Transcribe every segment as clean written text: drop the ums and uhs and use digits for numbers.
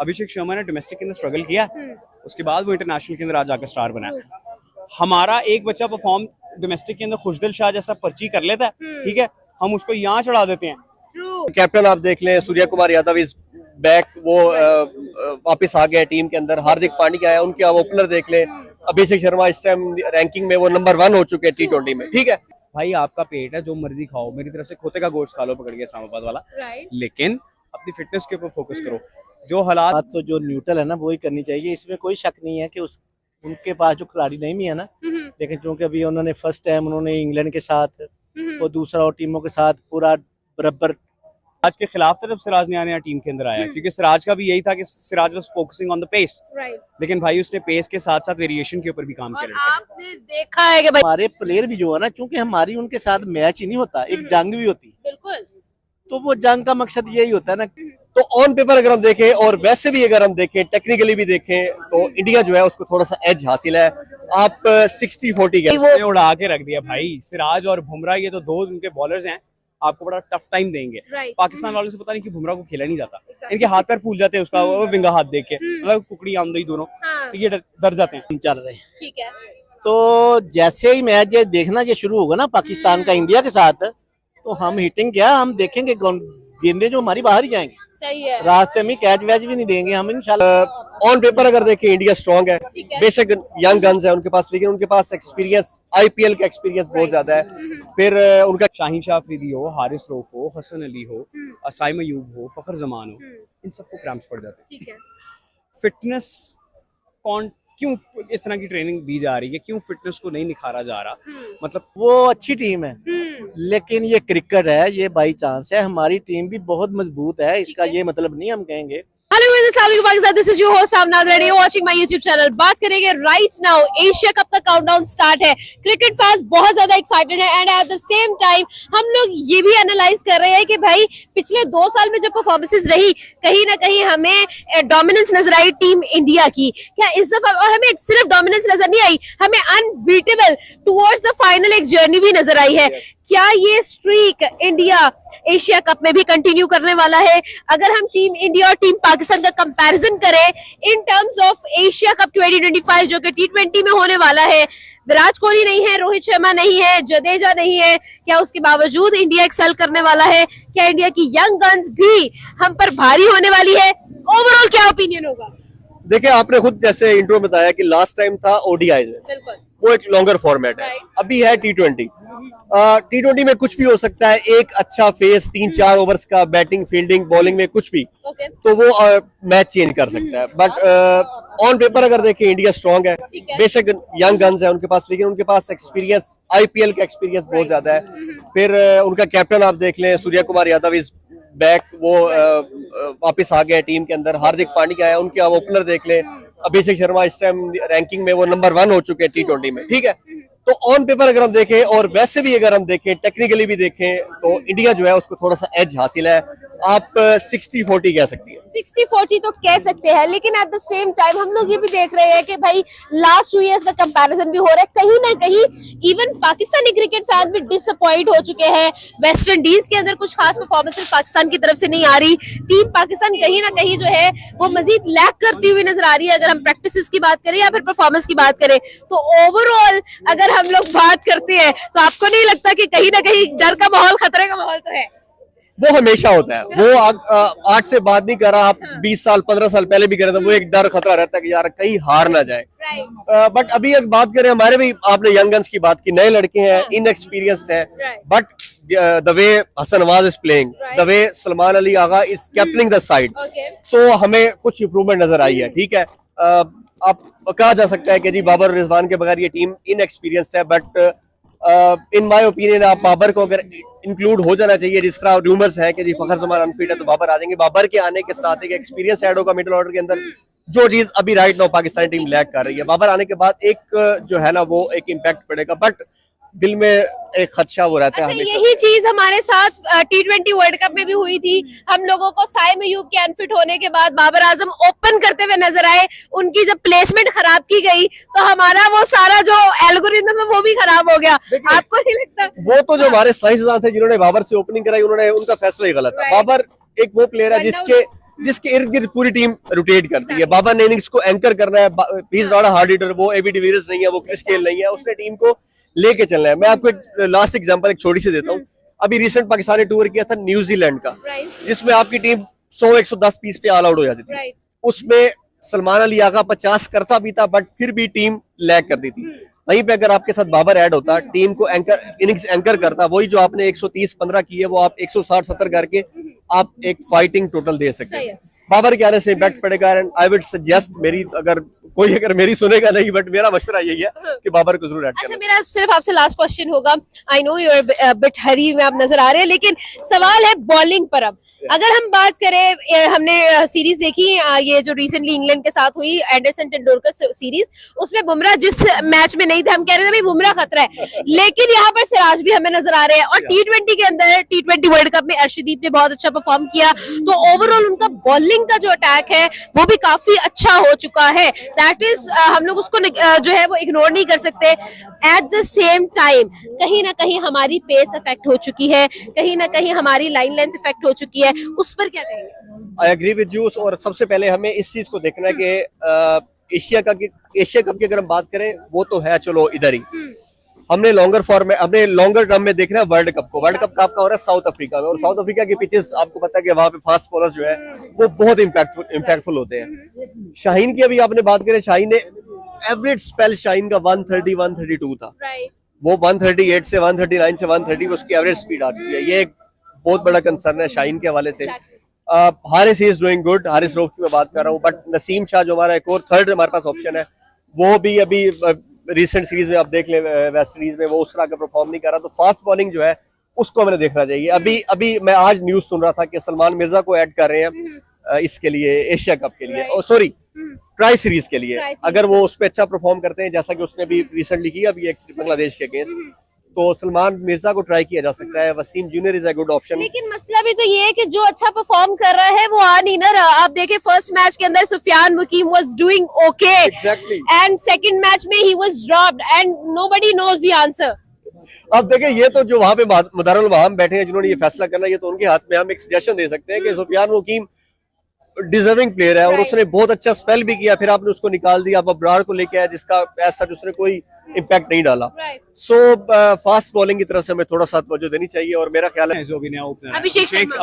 अभिषेक शर्मा ने डोमेस्टिक के अंदर स्ट्रगल किया, उसके बाद वो इंटरनेशनल के अंदर आज आकर स्टार बना। हमारा एक बच्चा परफॉर्म डोमेस्टिक के अंदर खुशदिल शाह जैसा पर्ची कर लेता है, ठीक है, हम उसको यहाँ चढ़ा देते हैं। कैप्टन आप देख लें, सूर्या कुमार यादव इज बैक, वो वापस आ गए टीम के अंदर। हार्दिक पांड्या आया, उनके आप ओपनर देख लें। अभिषेक शर्मा इस टाइम रैंकिंग में वो नंबर 1 हो चुके हैं T20 में, ठीक है। भाई आपका पेट है, जो मर्जी खाओ, मेरी तरफ से खोते का गोश्त खा लो पकड़ के इस्लामाबाद वाला, लेकिन अपनी फिटनेस के ऊपर फोकस करो। जो हालात तो जो न्यूट्रल है ना वो ही करनी चाहिए, इसमें कोई शक नहीं है कि उनके पास जो खिलाड़ी नहीं भी है ना, लेकिन क्योंकि अभी उन्होंने फर्स्ट टाइम उन्होंने इंग्लैंड के साथ और दूसरा और टीमों के साथ पूरा बराबर आज के खिलाफ था जब सिराज नया टीम के अंदर आया, क्योंकि सिराज का भी यही था कि Siraj was focusing on the pace, लेकिन भाई उसने पेस के साथ साथ वेरिएशन के ऊपर भी काम किया। आपने देखा है कि भाई हमारे प्लेयर भी जो है ना, क्योंकि हमारी उनके साथ मैच ही नहीं होता, एक जंग भी होती, बिल्कुल, तो वो जंग का मकसद यही होता है ना। तो ऑन पेपर अगर हम देखें और वैसे भी अगर हम देखें, टेक्निकली भी देखें, तो इंडिया जो है उसको थोड़ा सा एज हासिल है। आप 60-40 वो उड़ा के रख दिया भाई। सिराज और बुमराह ये तो दो उनके बॉलर्स हैं, आपको बड़ा टफ टाइम देंगे। पाकिस्तान वालों से पता नहीं कि बुमराह को खेला नहीं जाता, इनके हाथ पैर फूल जाते हैं उसका वो विंगा हाथ देख के, मतलब कुकड़ी आमदई दोनों ये डर जाते हैं। चल रहे हैं, ठीक है। तो जैसे ही मैच ये देखना ये शुरू होगा ना पाकिस्तान का इंडिया के साथ, तो हम हिटिंग क्या, हम देखेंगे गेंदे जो हमारी बाहर ही जाएंगे, सही है, रास्ते में कैच वैच भी नहीं देंगे हम इंशाल्लाह। ऑन पेपर अगर देखें इंडिया स्ट्रांग है, बेशक यंग गन्स है उनके पास, लेकिन उनके पास एक्सपीरियंस, आईपीएल का एक्सपीरियंस बहुत ज्यादा है। फिर उनका शाहीन शाह अफरीदी हो, हारिस रऊफ हो, हसन अली हो, असाइम अयूब हो, फखर जमान हो, इन सबको क्रैम्प्स पड़ जाते हैं, ठीक है। फिटनेस क्यों इस तरह की ट्रेनिंग दी जा रही है, क्यों फिटनेस को नहीं निखारा जा रहा? मतलब वो अच्छी टीम है, लेकिन ये क्रिकेट है, ये बाई चांस है। हमारी टीम भी बहुत मजबूत है, इसका ये मतलब नहीं हम कहेंगे। Hello Pakistan, this is your host सामनाद ready, watching my YouTube channel. बात करेंगे राइट नाउ, एशिया कप का काउंटडाउन स्टार्ट है, क्रिकेट फैंस बहुत ज्यादा एक्साइटेड है and at the same time हम लोग ये भी एनालाइज कर रहे हैं कि भाई पिछले 2 साल में जो परफॉर्मेंसेस रही, कहीं ना कहीं हमें डोमिनेंस नजर आई टीम इंडिया की। क्या इस दफा, और हमें सिर्फ डोमिनेंस नजर नहीं आई, हमें अनबीटेबल टुवर्ड्स द फाइनल एक जर्नी भी नजर आई है। क्या ये स्ट्रीक इंडिया एशिया कप में भी कंटिन्यू करने वाला है? अगर हम टीम इंडिया और टीम पाकिस्तान का कंपैरिजन करें in terms of Asia cup 2025 जो कि T20 में होने वाला है, विराट कोहली नहीं है, रोहित शर्मा नहीं है, जडेजा नहीं है, क्या उसके बावजूद इंडिया एक्सेल करने वाला है? क्या इंडिया की यंग गन्स भी हम पर भारी होने वाली है? ओवरऑल क्या ओपिनियन होगा? देखिए, आपने खुद जैसे इंट्रो में बताया कि लास्ट टाइम था ओडीआई में, बिल्कुल, वो एक लॉन्गर फॉर्मेट है, अभी है T20। T20 में कुछ भी हो सकता है, एक अच्छा फेस 3-4 ओवर्स का बैटिंग, फील्डिंग, बॉलिंग में कुछ भी, तो वो मैच चेंज कर सकता है। बट ऑन पेपर अगर देखें इंडिया स्ट्रांग है, बेशक यंग गन्स है उनके पास, लेकिन उनके पास एक्सपीरियंस, आईपीएल का एक्सपीरियंस बहुत ज्यादा है। फिर उनका कैप्टन आप देख लें, सूर्या कुमार यादव इज बैक, वो वापस आ गए टीम के अंदर। हार्दिक पांड्या आया, उनके आप ओपनर देख लें। अभिषेक शर्मा इस टाइम रैंकिंग में वो नंबर 1 हो चुके हैं T20 में, ठीक है। तो ऑन पेपर अगर हम देखें और वैसे भी अगर हम देखें, टेक्निकली भी देखें, तो इंडिया जो है उसको थोड़ा सा एज हासिल है। आप 60-40 कह सकती है, 60-40 तो कह सकते हैं, लेकिन एट द सेम टाइम हम लोग ये भी देख रहे हैं कि भाई लास्ट 2 इयर्स का कंपैरिजन भी हो रहा है, कहीं ना कहीं इवन पाकिस्तानी क्रिकेट फैंस भी डिसअपॉइंट हो चुके हैं। वेस्ट इंडीज के अंदर कुछ खास परफॉर्मेंसेस पाकिस्तान की तरफ से नहीं आ रही, टीम पाकिस्तान कहीं ना कहीं जो है वो मजीद लैक करती हुई नजर आ रही है, अगर हम प्रैक्टिस की बात करें या फिर परफॉर्मेंस की बात करें। तो ओवरऑल अगर हम लोग बात करते हैं, तो आपको नहीं लगता कि कहीं ना कहीं डर का माहौल, खतरे का माहौल तो है? वो हमेशा होता है, वो आज से बात नहीं कर रहा, आप 20 साल 15 साल पहले भी कर रहे थे, वो एक डर खतरा रहता है कि यार कहीं हार ना जाए। बट अभी एक बात करें, हमारे भी आपने यंग गन्स की बात की, नए लड़के हैं, इनएक्सपीरियंस्ड हैं, but the way Hasan Nawaz is playing, the way Salman Ali Agha is captaining the side, तो हमें कुछ इंप्रूवमेंट नजर आई है, ठीक है। आप कहा जा सकता है कि जी बाबर और रिजवान के बगैर ये टीम इनएक्सपीरियंस्ड है, बट इन माय ओपिनियन आप बाबर को अगर इंक्लूड हो जाना चाहिए। जिस तरह रूमर्स है कि जी फखर जमान अनफिट है तो बाबर आ जाएंगे, बाबर के आने के साथ एक एक्सपीरियंस ऐड होगा मिडिल ऑर्डर के अंदर, जो चीज अभी right now Pakistani team lack कर रही है। बाबर आने के बाद एक जो है ना वो एक इम्पैक्ट पड़ेगा, बट दिल में एक खदशा वो रहता है। यही चीज हमारे साथ T20 वर्ल्ड कप में भी हुई थी। हम लोगों को साइम अयूब के अनफिट होने के बाद बाबर आजम ओपन करते हुए नजर आए, उनकी जब प्लेसमेंट खराब की गई तो हमारा वो सारा जो एल्गोरिथम है वो भी खराब हो गया। आपको नहीं लगता? वो तो जो हमारे साइंसदान थे जिन्होंने बाबर से ओपनिंग कराई, उन्होंने उनका फैसला ही गलत था। बाबर एक वो प्लेयर है जिसके जिसके इर्द गिर्द पूरी टीम रोटेट करती है। बाबर ने इनिंग्स को एंकर करना है, he is not a hard hitter, वो एबी डिविलियर्स नहीं है, वो क्रिस गेल नहीं है, उसने टीम को लेके चलना है। मैं आपको एक लास्ट एग्जांपल एक छोटी सी देता हूँ। अभी रिसेंट पाकिस्तान ने टूर किया था न्यूजीलैंड का, जिसमें आपकी टीम 100-110 पीस पे ऑल आउट हो जाती थी। उसमें सलमान अली आगा 50 करता भी था, बट फिर भी टीम लैग करती थी। वहीं पे अगर आपके साथ बाबर ऐड होता, टीम को एंकर इनिंग्स एंकर करता, वही जो आपने 130-15 की है वो आप 160-70 करके आप एक फाइटिंग टोटल दे सकते हैं। बाबर के आने से इम्पैक्ट पड़ेगा। एंड आई वुड सजेस्ट, मेरी अगर मेरी सुनेगा नहीं, बट मेरा मशवरा यही है कि बाबर को जरूर ऐड करना। अच्छा, मेरा सिर्फ आपसे लास्ट क्वेश्चन होगा। I know you are bit hurry में आप नजर आ रहे हैं, लेकिन सवाल है बॉलिंग पर। अब अगर हम बात करें, हमने सीरीज देखी ये जो रिसेंटली इंग्लैंड के साथ हुई एंडरसन टेंडुलकर सीरीज, उसमें बुमराह जिस मैच में नहीं थे, हम कह रहे थे भाई बुमराह खतरा है, लेकिन यहाँ पर सिराज भी हमें नजर आ रहे हैं। और T20 के अंदर T20 वर्ल्ड कप में अर्शदीप ने बहुत अच्छा परफॉर्म किया, तो ओवरऑल उनका बॉलिंग का जो अटैक है वो भी काफी अच्छा हो चुका है। दैट इज हम लोग उसको जो है वो इग्नोर नहीं कर सकते। एट द सेम टाइम कहीं ना कहीं हमारी पेस इफेक्ट हो चुकी है, कहीं ना कहीं हमारी लाइन लेंथ इफेक्ट हो चुकी है, उस पर क्या कहेंगे? I agree with you. और सबसे पहले हमें इस चीज को देखना है कि एशिया कप की अगर हम बात करें, वो तो है चलो इधर ही। हमने लॉन्गर टर्म में देखना है वर्ल्ड कप को। वर्ल्ड कप आपका हो रहा है साउथ अफ्रीका में, और साउथ अफ्रीका के पिचेस आपको पता है कि वहां पे फास्ट बॉलर्स जो है वो बहुत इम्पैक्टफुल होते हैं। शाहीन की अभी आपने बात करें, शाहीन ने एवरेज स्पेल शाहीन का 130-132 था, वो 138 से 139 से 130 उसकी एवरेज स्पीड आ चुकी है। ये एक बहुत बड़ा कंसर्न है शाहीन के हवाले से। Haris is doing good, Haris Rauf की मैं बात कर रहा हूँ, बट नसीम शाह जो हमारा एक और थर्ड हमारे पास ऑप्शन है, वो भी अभी रिसेंट सीरीज में आप देख ले, वेस्ट सीरीज में वो उस तरह का परफॉर्म नहीं कर रहा। तो फास्ट बॉलिंग जो है उसको हमें देखना चाहिए। अभी मैं आज न्यूज सुन रहा था कि सलमान मिर्जा को ऐड कर रहे हैं इसके लिए, एशिया कप के लिए, सॉरी ट्राई सीरीज के लिए। अगर वो उस पर अच्छा परफॉर्म करते हैं जैसा कि उसने भी रिसेंटली किया अभी एक बांग्लादेश के अगेंस्ट, तो सलमान मिर्जा को ट्राई किया जा सकता है। Wasim junior is a good option. लेकिन मसला भी तो ये है कि जो अच्छा परफॉर्म कर रहा है वो आ नहीं ना रहा। आप देखें फर्स्ट मैच के अंदर Sufiyan Muqeem was doing okay, and second match में he was dropped and nobody knows the answer. अब देखें, ये तो जो वहां पे मदारुल वहाम बैठे हैं जिन्होंने ये फैसला करना, ये तो उनके हाथ में। हम एक सजेशन दे सकते हैं कि सुफियान मुकीम डिजर्विंग प्लेयर है और उसने बहुत अच्छा स्पेल भी किया, फिर आपने उसको निकाल दिया, आप अब्रार को लेके आए जिसका ऐसा उसने कोई इम्पैक्ट नहीं डाला। सो फास्ट बॉलिंग की तरफ से हमें थोड़ा सा तवज्जो देनी चाहिए। और मेरा ख्याल है जो भी नया ओपनर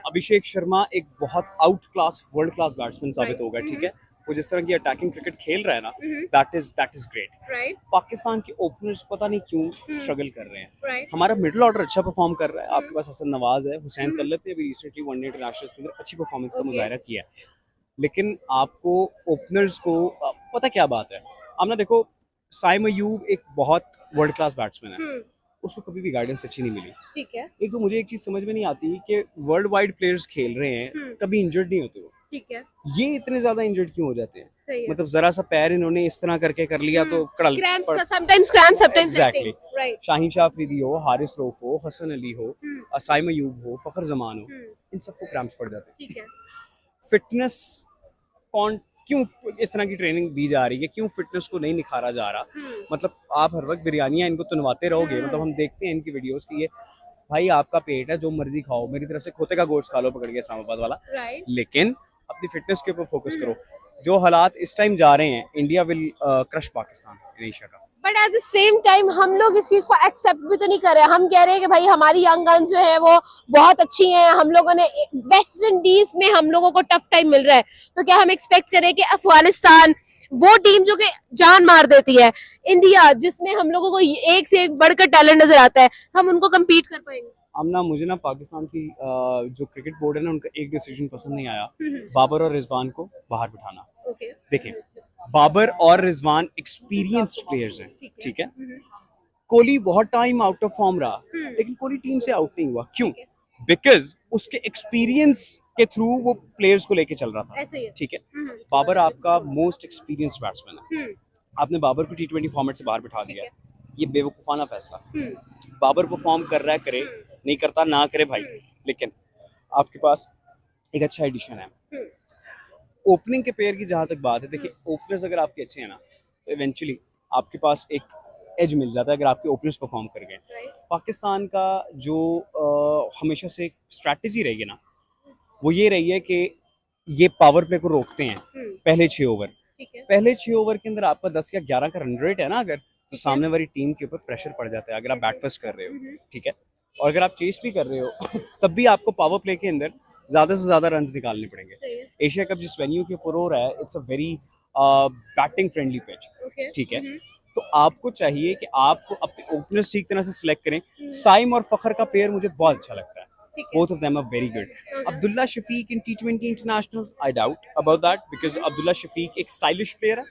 अभिषेक शर्मा एक बहुत out class world class batsman साबित हो गया। ठीक है, वो जिस तरह की अटैकिंग क्रिकेट खेल रहा है ना, दैट इज ग्रेट। पाकिस्तान के ओपनर्स पता नहीं क्यों स्ट्रगल कर रहे हैं। हमारा मिडिल ऑर्डर अच्छा परफॉर्म कर रहा है। आपके पास हसन नवाज है, हुसैन तल्लत ने भी रिसेंटली वनडे इंटरनेशनल्स के अंदर अच्छी परफॉर्मेंस का मुजाहरा किया है। लेकिन आपको ओपनर्स को पता क्या बात है, आपने देखो साइम अयूब एक बहुत वर्ल्ड क्लास बैट्समैन है, उसको कभी भी गाइडेंस अच्छी नहीं मिली। ठीक है, एक तो मुझे एक चीज समझ में नहीं आती कि वर्ल्ड वाइड प्लेयर्स खेल रहे हैं, कभी इंजर्ड नहीं होते वो। ठीक है, ये इतने ज्यादा इंजर्ड क्यों हो जाते हैं? सही है। मतलब जरा सा पैर इन्होंने इस तरह करके कर लिया तो कड़ल sometimes cramps, exactly. right. Shaheen Shah Afridi हो, हारिस रऊफ हो, हसन अली हो, साइम अयूब हो, फखर जमान हो, इन सबको क्रैम्प्स पड़ जाते हैं। ठीक है, फिटनेस क्यों इस तरह की ट्रेनिंग दी जा रही है? क्यों फिटनेस को नहीं निखारा जा रहा? मतलब आप हर वक्त बिरयानियां इनको तुनवाते रहोगे। मतलब हम देखते हैं इनकी वीडियोस की, ये भाई आपका पेट है, जो मर्जी खाओ, मेरी तरफ से खोते का गोश्त खा लो पकड़ के इस्लामाबाद वाला, लेकिन अपनी फिटनेस के ऊपर फोकस करो। जो हालात इस टाइम जा रहे हैं, India will crush Pakistan in Asia cup. But at the same time हम लोग इस चीज को एक्सेप्ट भी तो नहीं कर रहे। हम कह रहे हैं कि भाई हमारी यंग गन्स जो है वो बहुत अच्छी हैं, हम लोगों ने वेस्ट इंडीज में हम लोगों को टफ टाइम मिल रहा है, तो क्या हम एक्सपेक्ट करें कि अफगानिस्तान वो टीम जो कि जान मार देती है, इंडिया जिसमें हम लोगों को एक से एक बढ़कर टैलेंट नजर आता है, हम उनको कम्पीट कर पाएंगे? आमना, मुझे ना पाकिस्तान की जो क्रिकेट बोर्ड है ना, उनका एक डिसीजन पसंद नहीं आया, बाबर और रिजवान को बाहर बिठाना। देखिए, बाबर और रिजवान एक्सपीरियंस्ड प्लेयर्स हैं, ठीक है। कोहली बहुत टाइम आउट ऑफ फॉर्म रहा, लेकिन कोहली टीम से आउट नहीं हुआ। क्यों? बिकॉज उसके एक्सपीरियंस के थ्रू वो प्लेयर्स को लेके चल रहा था, ठीक है। बाबर आपका मोस्ट एक्सपीरियंस्ड बैट्समैन है, आपने बाबर को T20 फॉर्मेट से बाहर बिठा दिया, ये बेवकूफाना फैसला। बाबर परफॉर्म कर रहा है, करे, नहीं करता ना करे भाई, लेकिन आपके पास एक अच्छा एडिशन है। ओपनिंग के पेयर की जहां तक बात है, देखिए ओपनर्स अगर आपके अच्छे हैं ना, तो इवेंचुअली आपके पास एक एज मिल जाता है अगर आपके ओपनर्स परफॉर्म कर गए। पाकिस्तान का जो हमेशा से स्ट्रैटेजी रही है ना, वो ये रही है कि ये पावर प्ले को रोकते हैं पहले 6 ओवर। ठीक है। पहले 6 ओवर के अंदर आपका 10 या 11 का रन रेट है ना, अगर तो सामने वाली टीम के ऊपर प्रेशर पड़ जाता है अगर आप बैट फर्स्ट कर रहे हो, ठीक है। और अगर आप चेस भी कर रहे हो तब भी आपको पावर प्ले के अंदर ज्यादा से ज्यादा रन निकालने पड़ेंगे। एशिया कप जिस वेन्यू के ऊपर हो रहा है, it's a very batting friendly pitch, ठीक है। तो आपको चाहिए कि आपको अपने ओपनर्स ठीक तरह से सिलेक्ट करें। साइम और फखर का पेयर मुझे बहुत अच्छा लगता है, both of them are very good. Abdullah Shafiq in T20 internationals, I doubt about that because Abdullah Shafiq एक stylish player है,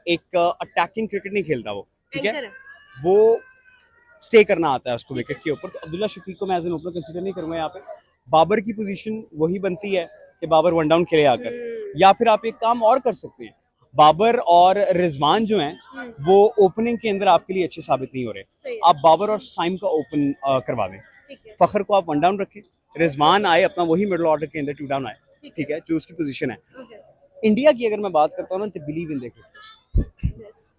एक attacking cricket नहीं खेलता वो, ठीक है। वो स्टे करना आता है उसको विकेट के ऊपर, तो अब्दुल्ला शफीक को मैं एज एन ओपनर कंसीडर नहीं करूंगा यहाँ पे। बाबर की पोजीशन वही बनती है कि बाबर वन डाउन खेले आकर, या फिर आप एक काम और कर सकते हैं, बाबर और रिजवान जो हैं वो ओपनिंग के अंदर आपके लिए अच्छे साबित नहीं हो रहे, आप बाबर और साइम का ओपन करवा दें। फखर को आप वन डाउन रखें, रिजवान आए अपना वही मिडिल ऑर्डर के अंदर टू डाउन आए, ठीक है, जो उसकी पोजीशन है। इंडिया की अगर मैं बात करता हूँ ना, तो बिलीव इन देखो,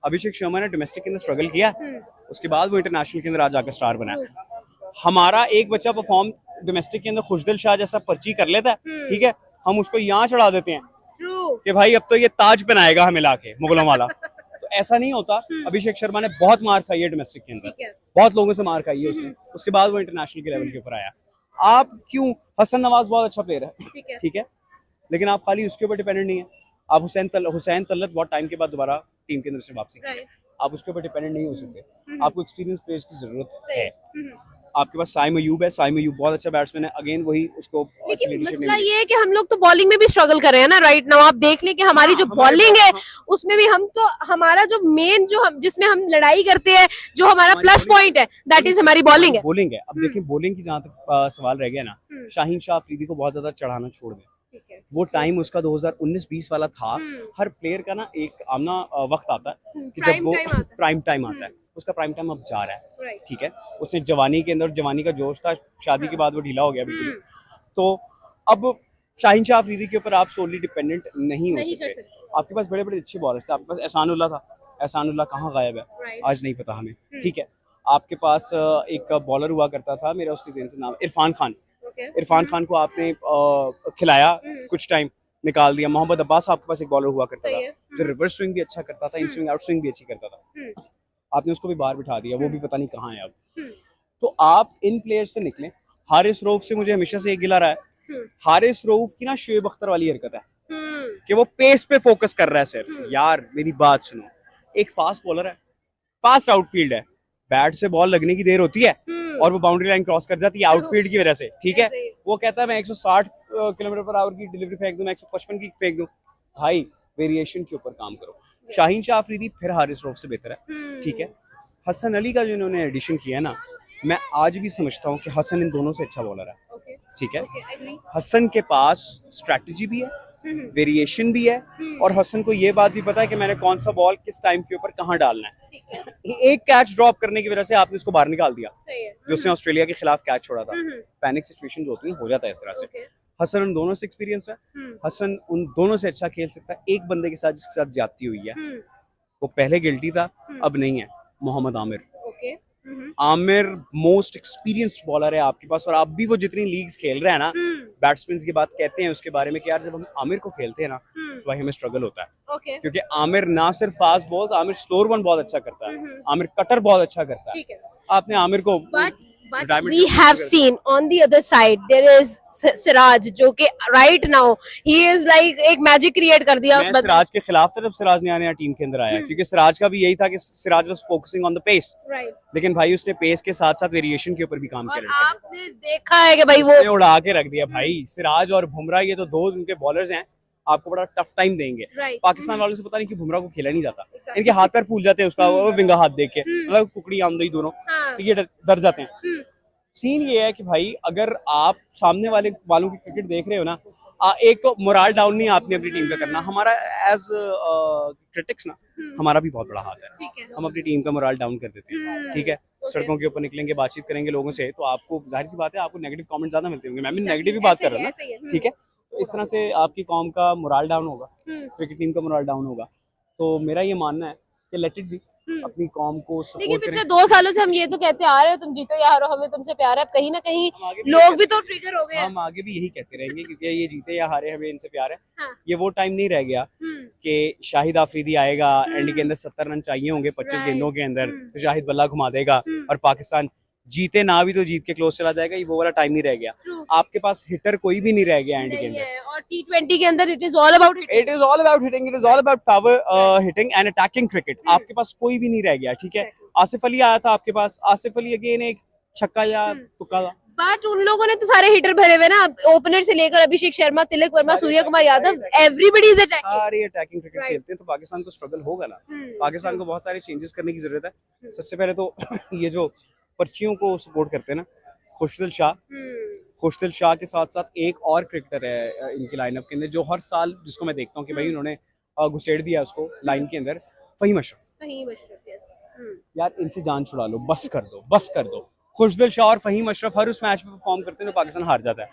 अभिषेक शर्मा ने डोमेस्टिक के अंदर स्ट्रगल किया, उसके बाद वो इंटरनेशनल के अंदर आज आकर स्टार बना। हमारा एक बच्चा परफॉर्म डोमेस्टिक के अंदर खुशदिल शाह जैसा पर्ची कर लेता है, ठीक है, हम उसको यहाँ चढ़ा देते हैं कि भाई अब तो ये ताज पहनाएगा हमें लाके मुगलों वाला। तो ऐसा नहीं होता। अभिषेक शर्मा ने बहुत मार खाई है डोमेस्टिक के अंदर, बहुत लोगों से मार खाई है उसने, उसके बाद वो इंटरनेशनल के लेवल के ऊपर आया। आप क्यों, हसन नवाज बहुत अच्छा प्लेयर है, ठीक है, लेकिन आप खाली उसके ऊपर डिपेंडेंट नहीं है। आप हुसैन तलत बहुत टाइम के बाद दोबारा टीम के अंदर से वापसी करें, आप उसके ऊपर डिपेंडेंट नहीं हो सकते। आपको एक्सपीरियंस प्लेयर्स की जरूरत है। आपके पास साइम अयूब है, साइम अयूब बहुत अच्छा बैट्समैन है, अगेन वही उसको अच्छी लीडरशिप मसला ये है कि हम लोग तो बॉलिंग में भी स्ट्रगल कर रहे हैं ना राइट नाउ। आप देख लें कि हमारी जो बॉलिंग है उसमें भी हम तो, हमारा जो मेन जो हम जिसमें हम लड़ाई करते हैं, जो हमारा प्लस पॉइंट है, दैट इज हमारी बॉलिंग है। बॉलिंग है। अब देखिए बॉलिंग की जहाँ तक सवाल रह गया ना, शाहीन शाह अफरीदी को बहुत ज्यादा चढ़ाना छोड़ दें। वो टाइम उसका 2019-20 वाला था। हर प्लेयर का ना एक आमना वक्त आता है कि जब वो प्राइम टाइम आता है, उसका प्राइम टाइम अब जा रहा है, ठीक है। उसने जवानी के अंदर, जवानी का जोश था, शादी के बाद वो ढीला हो गया बिल्कुल। तो अब शाहीन शाह अफरीदी के ऊपर आप सोली डिपेंडेंट नहीं हो सकते। आपके पास बड़े बड़े अच्छे बॉलर्स थे, आपके पास एहसानुल्लाह था, एहसानुल्लाह कहाँ गायब है आज नहीं पता हमें, ठीक है। आपके पास एक बॉलर हुआ करता था, मेरा उसके ज़हन से नाम इरफान खान। इरफान खान को आपने खिलाया, कुछ टाइम निकाल दिया। मोहम्मद अब्बास आपके पास एक बॉलर हुआ करता था जो रिवर्स स्विंग भी अच्छा करता था, इन स्विंग आउट स्विंग भी अच्छी करता था, आपने उसको भी बाहर बिठा दिया, वो भी पता नहीं कहाँ है अब। तो आप इन प्लेयर्स से निकलें। हारिस रऊफ से मुझे हमेशा से एक गिला रहा है, हारिस रऊफ की ना शोएब अख्तर वाली हरकत है कि वो पेस पे फोकस कर रहा है सिर्फ। यार मेरी बात सुनो, एक फास्ट बॉलर है, फास्ट आउटफील्ड है, बैट से बॉल लगने की देर होती है और वो बाउंड्री लाइन क्रॉस कर जाती है आउटफील्ड की वजह से, ठीक है। वो कहता है मैं 160 किलोमीटर पर आवर की डिलीवरी फेंक दूं, मैं 155 की फेंक दूं। भाई वेरिएशन के ऊपर काम करो। शाहीन शाह अफरीदी फिर हारिस रऊफ से बेहतर है, ठीक है। हसन अली का जो इन्होंने एडिशन किया है ना, मैं आज भी समझता हूँ कि हसन इन दोनों से अच्छा बॉलर है, ठीक है। हसन के पास स्ट्रैटेजी भी है, वेरिएशन भी है, और हसन को ये बात भी पता है कि मैंने कौन सा बॉल किस टाइम के ऊपर कहाँ डालना है। एक कैच ड्रॉप करने की वजह से आपने उसको बाहर निकाल दिया, जो उसने ऑस्ट्रेलिया के खिलाफ कैच छोड़ा था। पैनिक सिचुएशन जो होती है हो जाता है इस तरह से। हसन उन दोनों से एक्सपीरियंस्ड है, हसन उन दोनों से अच्छा खेल सकता है। एक बंदे के साथ जिसके साथ ज्यादती हुई है, वो पहले गिल्टी था, अब नहीं है, Mohammad Amir. Amir most experienced bowler है आपके पास, और आप भी वो जितनी लीग्स खेल रहे हैं ना, बैट्समैन की बात कहते हैं उसके बारे में कि यार जब हम आमिर को खेलते हैं ना तो भाई हमें स्ट्रगल होता है, क्योंकि आमिर ना सिर्फ fast balls, Aamir slower one बहुत अच्छा करता है, आमिर कटर बहुत अच्छा करता है। आपने आमिर को But we have seen on the other side there is Siraj, जो कि right now he is like एक मैजिक क्रिएट कर दिया। मैं सिराज के खिलाफ था जब सिराज नया टीम के अंदर आया, क्योंकि सिराज का भी यही था कि Siraj was focusing on the pace, लेकिन भाई उसने पेस के साथ साथ वेरिएशन के ऊपर भी काम किया। आपने देखा है कि भाई वो उड़ा के रख दिया भाई। सिराज और बुमराह ये तो दो उनके बॉलर्स हैं, आपको बड़ा टफ टाइम देंगे। पाकिस्तान वालों से पता नहीं कि बुमराह को खेला नहीं जाता, इनके हाथ पैर फूल जाते हैं उसका विंगा हाथ देख के, मतलब कुकड़ी आमदई दोनों ये डर जाते हैं। सीन ये है कि भाई अगर आप सामने वालों की क्रिकेट देख रहे हो ना, एक तो मोरल डाउन नहीं आपने अपनी टीम का करना। हमारा एज क्रिटिक्स ना, हमारा भी बहुत बड़ा हाथ है, हम अपनी टीम का मोरल डाउन कर देते हैं, ठीक है। सड़कों के ऊपर निकलेंगे, बातचीत करेंगे लोगों से, तो आपको जाहिर सी बात है आपको नेगेटिव कमेंट ज्यादा मिलते होंगे। मैं भी नेगेटिव ही बात कर रहा हूँ ना, ठीक है। तो इस तरह से आपकी कौम का मोरल डाउन होगा, क्रिकेट टीम का मोरल डाउन होगा। तो मेरा ये मानना है कि लेट इट बी, अपनी कौम को लेकिन सपोर्ट पिछले करें। 2 सालों से हम ये तो कहते आ रहे हैं तुम जीतो या हारो हमें तुमसे प्यार है, अब कहीं ना कहीं हम आगे भी लोग भी तो ट्रिगर हो गए हैं। हम आगे भी यही कहते रहेंगे क्योंकि ये जीते या हारे हमें इनसे प्यार है। हाँ। ये वो टाइम नहीं रह गया कि शाहिद आफरीदी आएगा एंड के अंदर 70 रन चाहिए होंगे 25 गेंदों के अंदर, तो शाहिद बल्ला घुमा देगा और पाकिस्तान जीते ना भी तो जीत के क्लोज चला जाएगा। ये वो वाला टाइम नहीं रह गया। आपके पास हिटर कोई भी नहीं रह गया एंड के नहीं अंदर। है, और T20 के अंदर it is all about hitting. It is all about hitting, it is all about power hitting and attacking cricket. आपके पास कोई भी नहीं रह गया, ठीक है। आसिफ अली आया था आपके पास, आसिफ अली अगेन एक छक्का या तुक्का था। बट उन लोगों ने तो सारे हिटर भरे हुए ना, ओपनर से लेकर Abhishek Sharma, Tilak Varma, Surya Kumar Yadav, everybody is attacking. सारे अटैकिंग क्रिकेट खेलते हैं तो पाकिस्तान को स्ट्रगल होगा ना। पाकिस्तान को बहुत सारे चेंजेस करने की जरूरत है। सबसे पहले तो ये जो पर्चियों को सपोर्ट करते हैं ना, खुशदिल शाह के साथ साथ एक और क्रिकेटर है इनकी लाइनअप के अंदर जो हर साल जिसको मैं देखता हूँ कि भाई उन्होंने घुसेड़ दिया उसको लाइन के अंदर, फहीम अशरफ। यार इनसे जान छुड़ा लो, बस कर दो, बस कर दो। खुशदिल शाह और फहीम अशरफ हर उस मैच में परफॉर्म करते हैं तो पाकिस्तान हार जाता है।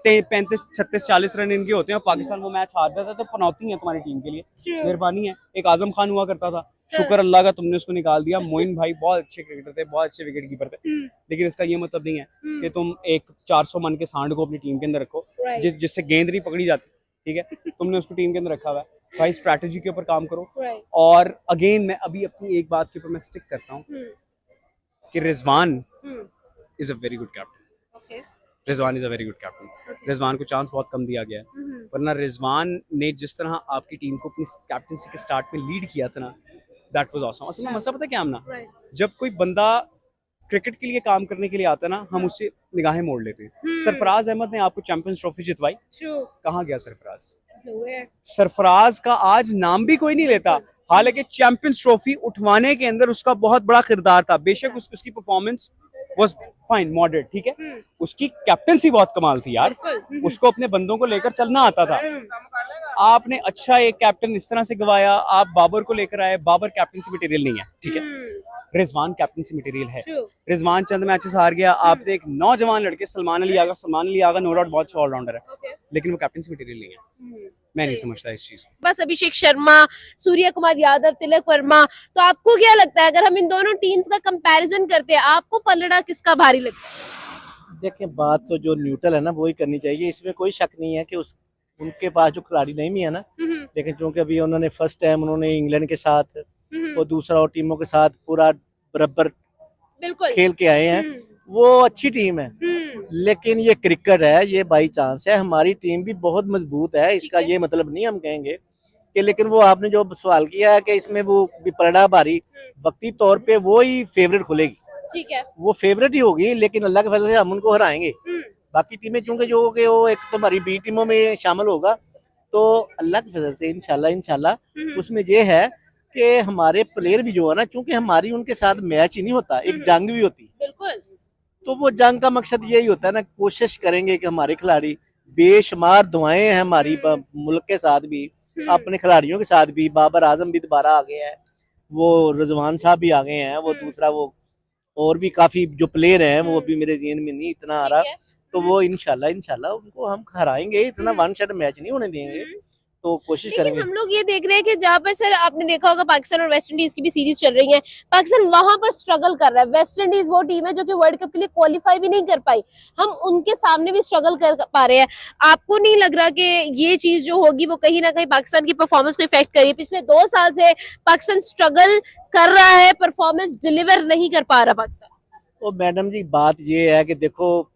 35, 36, 40 रन इनके होते हैं और पाकिस्तान वो मैच हार जाता है। तो पनौती है तुम्हारी टीम के लिए, मेहरबानी है। एक आजम खान हुआ करता था, शुक्र अल्लाह का तुमने उसको निकाल दिया। मोइन भाई बहुत अच्छे क्रिकेटर थे, बहुत अच्छे विकेट कीपर थे, लेकिन इसका ये मतलब नहीं है कि तुम एक 400 मन के सांड को अपनी टीम के अंदर रखो जिससे गेंद नहीं पकड़ी जाती, ठीक है। तुमने उसको टीम के अंदर रखा हुआ है, भाई स्ट्रैटेजी के ऊपर काम करो। और अगेन मैं अभी अपनी एक बात के ऊपर मैं स्टिक करता हूँ कि Rizwan is a very good captain. Rizwan is a very good captain. Rizwan को चांस बहुत कम दिया गया है, वरना रिजवान ने जिस तरह आपकी टीम को अपनी कैप्टनसी के स्टार्ट में लीड किया था ना, दैट वाज ऑसम। असल में मसला पता है क्या हमना, जब कोई बंदा क्रिकेट के लिए काम करने के लिए आता है ना, हम उससे निगाहें मोड़ लेते हैं। सरफराज अहमद ने आपको चैंपियंस ट्रॉफी जितवाई, कहाँ गया सरफराज? सरफराज का आज नाम भी कोई नहीं लेता, हालांकि चैंपियंस ट्रॉफी उठवाने के अंदर उसका बहुत बड़ा किरदार था। बेशक उसकी परफॉर्मेंस वाज फाइन, मॉडरेट, ठीक है। उसकी कैप्टनसी बहुत कमाल थी यार, उसको अपने बंदों को लेकर चलना आता था। आपने अच्छा एक कैप्टन इस तरह से गवाया, आप बाबर को लेकर आए, बाबर कैप्टनसी मटेरियल नहीं है, ठीक है। रिजवान कैप्टनसी मटेरियल है। रिजवान चंद मैचेस हार गया, आपने एक नौजवान लड़के सलमान अली आगा नो डाउट बहुत अच्छा ऑलराउंडर है, लेकिन वो कैप्टनसी मटेरियल नहीं है। मैं नहीं समझता इस चीज को। बस अभिषेक शर्मा, सूर्य कुमार यादव, तिलक वर्मा, तो आपको क्या लगता है अगर हम इन दोनों टीम्स का कंपैरिजन करते हैं, आपको पलड़ा किसका भारी लगता है? देखिए, बात तो जो न्यूट्रल है ना वही करनी चाहिए, इसमें कोई शक नहीं है कि उनके पास जो खिलाड़ी नहीं भी है ना, लेकिन क्योंकि अभी उन्होंने फर्स्ट टाइम उन्होंने इंग्लैंड के साथ और दूसरा और टीमों के साथ पूरा बराबर बिल्कुल खेल के आए हैं, वो अच्छी टीम है। लेकिन ये क्रिकेट है, ये बाई चांस है। हमारी टीम भी बहुत मजबूत है, इसका ये मतलब नहीं हम कहेंगे कि, लेकिन वो आपने जो सवाल किया है कि इसमें वो पलड़ा भारी, वक्ती तौर पे वो ही फेवरेट खुलेगी, ठीक है, वो फेवरेट ही होगी, लेकिन अल्लाह के फजल से हम उनको हराएंगे। बाकी टीमें चूंकि जो कि वो एक तो हमारी बी टीमों में शामिल होगा, तो अल्लाह के फजल से इंशाल्लाह उसमें ये है कि हमारे प्लेयर भी जो है ना, चूंकि हमारी उनके साथ मैच ही नहीं होता, एक जंग भी होती है, बिल्कुल। तो वो जंग का मकसद यही होता है ना, कोशिश करेंगे कि हमारे खिलाड़ी, बेशुमार दुआएं हैं हमारी मुल्क के साथ भी, अपने खिलाड़ियों के साथ भी। बाबर आजम भी दोबारा आ गए हैं, वो रिजवान साहब भी आ गए हैं, वो दूसरा वो और भी काफी जो प्लेयर हैं वो अभी मेरे ज़हन में नहीं इतना आ रहा, तो वो इंशाल्लाह उनको हम हराएंगे, इतना वन साइड मैच नहीं होने देंगे, तो कोशिश करेंगे। हम लोग ये देख रहे हैं कि जहाँ पर सर आपने देखा होगा पाकिस्तान और वेस्ट इंडीज की भी सीरीज चल रही है, पाकिस्तान वहां पर स्ट्रगल कर रहा है। वेस्ट इंडीज वो टीम है जो कि वर्ल्ड कप के लिए क्वालिफाई भी नहीं कर पाई, हम उनके सामने भी स्ट्रगल कर पा रहे हैं। आपको नहीं लग रहा कि ये चीज जो होगी वो कहीं ना कहीं पाकिस्तान की परफॉर्मेंस को इफेक्ट करिए? पिछले 2 साल से पाकिस्तान स्ट्रगल कर रहा है, परफॉर्मेंस डिलीवर नहीं कर पा रहा पाकिस्तान। तो मैडम जी बात ये है कि देखो,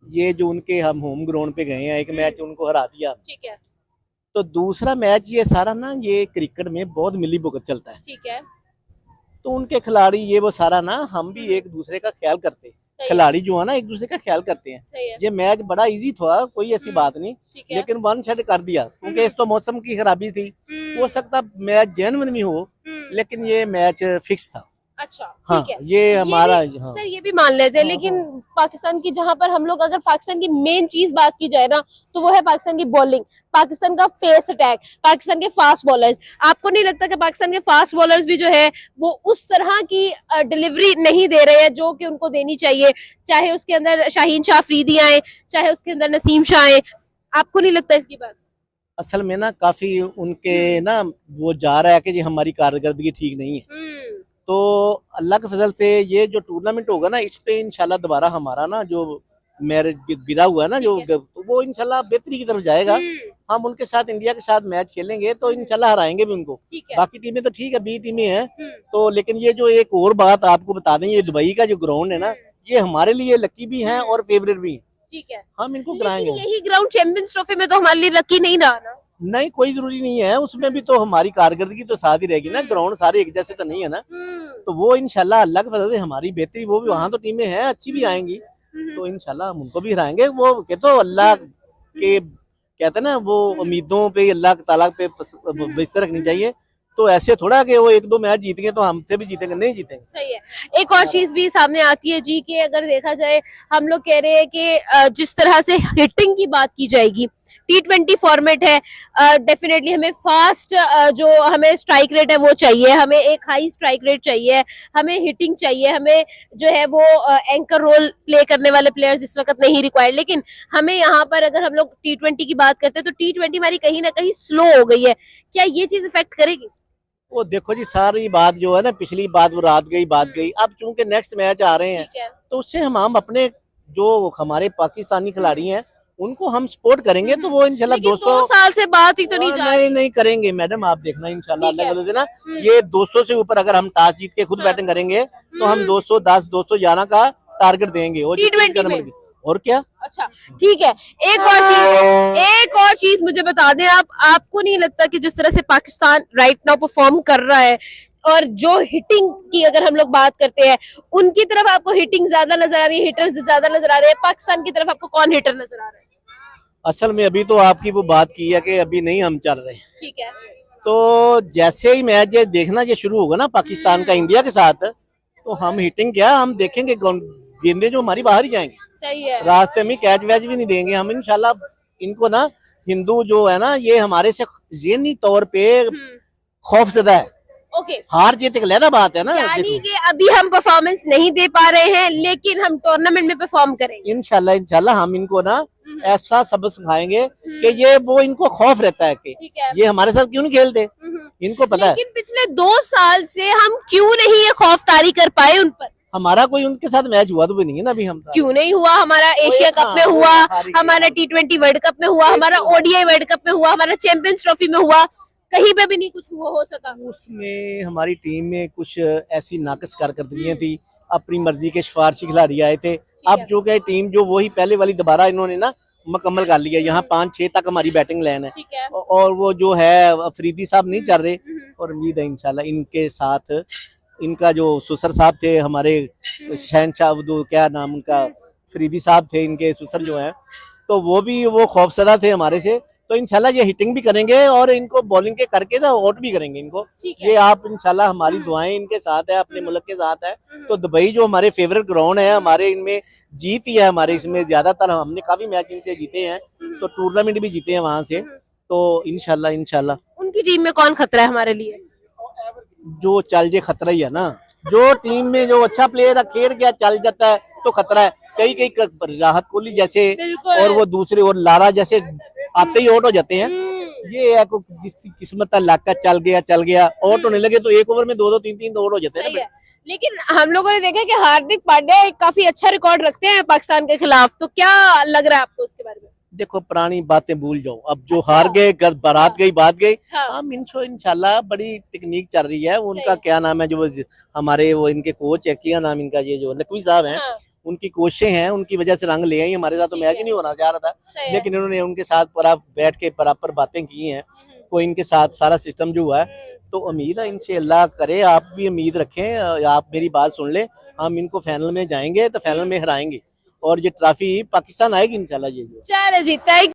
ये जो उनके हम होम ग्राउंड पे गए हैं, एक मैच उनको हरा दिया, ठीक है, तो दूसरा मैच ये सारा ना, ये क्रिकेट में बहुत मिली भुगत चलता है, ठीक है, तो उनके खिलाड़ी ये वो सारा ना, हम भी एक दूसरे का ख्याल करते हैं, खिलाड़ी जो है ना एक दूसरे का ख्याल करते हैं। ये मैच बड़ा इजी था, कोई ऐसी बात नहीं, लेकिन वन साइड कर दिया क्योंकि इस तो मौसम की खराबी थी, हो सकता मैच जेन्युइन भी हो, लेकिन ये मैच फिक्स था। अच्छा, हाँ, ठीक है, ये हमारा हाँ। सर ये भी मान लेते हैं, लेकिन पाकिस्तान की जहां पर हम लोग अगर पाकिस्तान की मेन चीज बात की जाए ना, तो वो है पाकिस्तान की बॉलिंग, पाकिस्तान का फेस अटैक, पाकिस्तान के फास्ट बॉलर्स। आपको नहीं लगता कि पाकिस्तान के फास्ट बॉलर्स भी जो है वो उस तरह की डिलीवरी नहीं दे रहे हैं जो कि उनको देनी चाहिए? चाहे उसके अंदर शाहीन शाह अफरीदी आए, चाहे उसके अंदर नसीम शाह आए, आपको नहीं लगता इसकी बात? असल में ना काफी उनके ना वो जा रहा है कि जी हमारी कारकर्दगी ठीक नहीं है, तो अल्लाह के फजल से ये जो टूर्नामेंट होगा ना, इस पे इंशाल्लाह दोबारा हमारा ना जो मैरिज गिरा हुआ है ना, जो तो वो इंशाल्लाह बेहतरी की तरफ जाएगा। हम उनके साथ इंडिया के साथ मैच खेलेंगे तो इंशाल्लाह हराएंगे भी उनको। बाकी टीमें तो ठीक है, बी टीमें हैं तो, लेकिन ये जो एक और बात आपको बता दें, ये दुबई का जो ग्राउंड है ना, ये हमारे लिए लकी भी है और फेवरेट भी है। ठीक है, हम इनको लेकिन कराएंगे। यही ग्राउंड चैंपियंस ट्रॉफी में तो हमारे लिए लकी नहीं रहा ना। नहीं, कोई जरूरी नहीं है, उसमें भी तो हमारी कारकर्दगी तो साथ ही रहेगी ना। ग्राउंड सारे एक जैसे तो नहीं है ना, तो वो इंशाल्लाह अल्लाह के फजल से हमारी बेहतरी, वो भी वहाँ तो टीमें हैं अच्छी भी आएंगी, तो इंशाल्लाह हम उनको भी हराएंगे। वो कहते हो अल्लाह के, कहते हैं ना, वो उम्मीदों पे अल्लाह ताला पे बिस्तर रखनी चाहिए। तो ऐसे थोड़ा कि वो एक दो मैच जीत गए तो हमसे भी जीतेंगे, नहीं जीतेंगे। सही है। एक और चीज भी सामने आती है जी, कि अगर देखा जाए, हम लोग कह रहे हैं कि जिस तरह से हिटिंग की बात की जाएगी, T20 फॉर्मेट है, डेफिनेटली हमें फास्ट जो हमें स्ट्राइक रेट है वो चाहिए, हमें एक हाई स्ट्राइक रेट चाहिए, हमें हिटिंग चाहिए, हमें जो है वो एंकर रोल प्ले करने वाले प्लेयर्स इस वक्त नहीं रिक्वायर्ड। लेकिन हमें यहाँ पर अगर हम लोग T20 की बात करते हैं तो T20 हमारी कहीं ना कहीं स्लो हो गई है। क्या ये चीज इफेक्ट करेगी? वो देखो जी, सारी बात जो है ना, पिछली बात वो रात गई बात गई। अब चूंकि नेक्स्ट मैच आ रहे हैं तो उससे हम अपने जो हमारे पाकिस्तानी खिलाड़ी हैं उनको हम सपोर्ट करेंगे, तो वो इंशाल्लाह 200 साल से बात ही तो नहीं जा रही। नहीं करेंगे मैडम, आप देखना इंशाल्लाह अल्लाह के देना। ये 200 से ऊपर अगर हम टॉस जीत के खुद बैटिंग करेंगे तो हम 210 211 का टारगेट देंगे और क्या। अच्छा, ठीक है। एक और चीज मुझे बता दें, आपको नहीं लगता कि जिस तरह से पाकिस्तान राइट नाउ परफॉर्म कर रहा है, और जो हिटिंग की अगर हम लोग बात करते हैं, उनकी तरफ आपको हिटिंग ज्यादा नजर आ रही है, हिटर्स ज्यादा नजर आ रहे हैं, पाकिस्तान की तरफ आपको कौन हिटर नजर आ रहा है? असल में अभी तो आपकी वो बात की है कि अभी नहीं हम चल रहे हैं। ठीक है, तो जैसे ही मैच ये देखना ये शुरू होगा ना पाकिस्तान का इंडिया के साथ, तो हम हिटिंग क्या हम देखेंगे, गेंदें जो हमारी बाहर ही जाएंगी। सही है। रास्ते में कैच वैच भी नहीं देंगे हम इंशाल्लाह। इनको ना हिंदू जो है ना, ये हमारे से ज़हनी तौर पे खौफजदा है। ओके, हार जीत एक अलग बात है ना। यानी कि अभी हम परफॉर्मेंस नहीं दे पा रहे हैं, लेकिन हम टूर्नामेंट में परफॉर्म करेंगे इंशाल्लाह हम इनको ना ऐसा सबक सिखाएंगे कि ये वो इनको खौफ रहता है कि ये हमारे साथ क्यों नहीं खेलते, इनको पता है। लेकिन पिछले 2 साल से हम क्यों नहीं ये खौफतारी कर पाए उन पर? हमारा कोई उनके साथ मैच हुआ तो भी नहीं है ना अभी। हम क्यों नहीं हुआ? हमारा एशिया कप में हुआ, हमारा T20 वर्ल्ड कप में हुआ, हमारा ODI वर्ल्ड कप में हुआ, हमारा चैंपियंस ट्रॉफी में हुआ, कहीं पे भी नहीं कुछ हो सका। उसमें हमारी टीम में कुछ ऐसी नाकस कारकर्दगियां थी, अपनी मर्जी के सिफारशी खिलाड़ी आए थे। अब जो कि टीम जो वही पहले वाली दोबारा इन्होंने ना मुकम्मल कर लिया। यहाँ 5-6 तक हमारी बैटिंग लाइन है और वो जो है अफरीदी साहब नहीं चल रहे, और उम्मीद है इंशाल्लाह इनके साथ इनका जो सुसर साहब थे हमारे शहनशाह, क्या नाम उनका, फरीदी साहब थे इनके सुसर जो है, तो वो भी वो खौफसदा थे हमारे से। तो इंशाल्लाह ये हिटिंग भी करेंगे और इनको बॉलिंग के करके ना आउट भी करेंगे इनको। ये आप इंशाल्लाह, हमारी दुआएं इनके साथ है, अपने मुल्क के साथ है। तो दुबई जो हमारे फेवरेट ग्राउंड है, हमारे इनमें जीत ही है, हमारे इसमें ज्यादातर हमने काफी मैच इनसे जीते हैं, तो टूर्नामेंट भी जीते हैं वहां से। तो इंशाल्लाह उनकी टीम में कौन खतरा है हमारे लिए? जो चल जे खतरा ही है ना। जो टीम में जो अच्छा प्लेयर खेल गया चल जाता है तो खतरा है। कई राहत कोहली जैसे और वो दूसरे और लारा जैसे आते ही आउट हो जाते हैं। ये है जिसकी किस्मत अल्लाह का, चल गया आउट होने लगे तो एक ओवर में 2-2 3-3 आउट हो जाते हैं। लेकिन हम लोगों ने देखा कि हार्दिक पांड्या काफी अच्छा रिकॉर्ड रखते हैं पाकिस्तान के खिलाफ, तो क्या लग रहा है आपको उसके बारे में? देखो, पुरानी बातें भूल जाओ, अब जो हार गए, बारात गई बात गई। हम इंशाल्लाह बड़ी टेक्निक चल रही है। उनका क्या नाम है जो हमारे वो इनके कोच है, क्या नाम इनका, ये जो नकवी साहब हैं, उनकी कोशिशें हैं, उनकी वजह से रंग ले आई। हमारे साथ तो मैच ही नहीं होना चाह रहा था, लेकिन इन्होंने उनके साथ बैठ के बराबर बातें की हैं। तो इनके साथ सारा सिस्टम जो हुआ है, तो उम्मीद है इनसे अल्लाह करे, आप भी उम्मीद रखें, आप मेरी बात सुन ले, हम इनको फाइनल में जाएंगे तो फाइनल में हराएंगे और ये ट्रॉफी पाकिस्तान आएगी इंशाल्लाह। ये चलो जी,